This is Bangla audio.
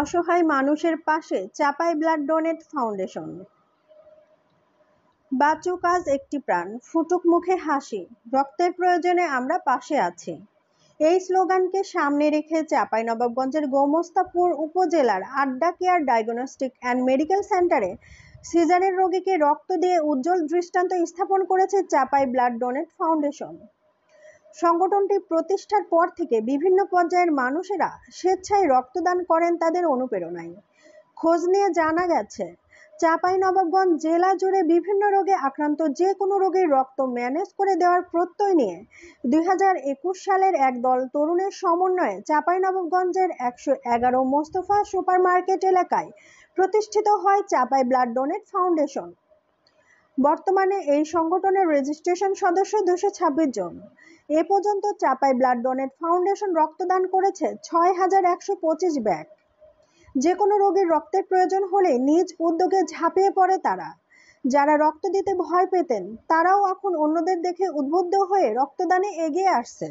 অসহায় মানুষের পাশে চাপাই ব্লাড ডোনেট ফাউন্ডেশন। বাঁচুক আজ একটি প্রাণ, ফুটুক মুখে হাসি, রক্তের প্রয়োজনে আমরা পাশে আছি। এই স্লোগানকে সামনে রেখে চাঁপাইনবাবগঞ্জের গোমস্তাপুর উপজেলার আড্ডা কেয়ার ডায়াগনস্টিক অ্যান্ড মেডিকেল সেন্টারে সিজারের রোগীকে রক্ত দিয়ে উজ্জ্বল দৃষ্টান্ত স্থাপন করেছে চাপাই ব্লাড ডোনেট ফাউন্ডেশন। সংগঠনটি প্রতিষ্ঠার পর থেকে বিভিন্ন পর্যায়ের মানুষেরা স্বেচ্ছায় রক্তদান করেন তাদের অনুপ্রেরণায়। খোঁজ নিয়ে জানা গেছে, চাঁপাইনবাবগঞ্জ জেলা জুড়ে বিভিন্ন রোগে আক্রান্ত যে কোনো রোগীর রক্ত ম্যানেজ করে দেওয়ার প্রত্যয় নিয়ে 2021 সালের একদল তরুণের সমন্বয়ে চাঁপাইনবাবগঞ্জের 111 মোস্তফা সুপার মার্কেট এলাকায় প্রতিষ্ঠিত হয় চাপাই ব্লাড ডোনেট ফাউন্ডেশন। বর্তমানে এই সংগঠনের রেজিস্ট্রেশন সদস্য 226 জন। এ পর্যন্ত চাপাই ব্লাড ডোনেট ফাউন্ডেশন রক্তদান করেছে 6125 ব্যাগ। যে কোনো রোগীর রক্তের প্রয়োজন হলে নিজ উদ্যোগে ঝাঁপিয়ে পড়ে তারা। যারা রক্ত দিতে ভয় পেতেন তারাও এখন অন্যদের দেখে উদ্বুদ্ধ হয়ে রক্তদানে এগিয়ে আসছে।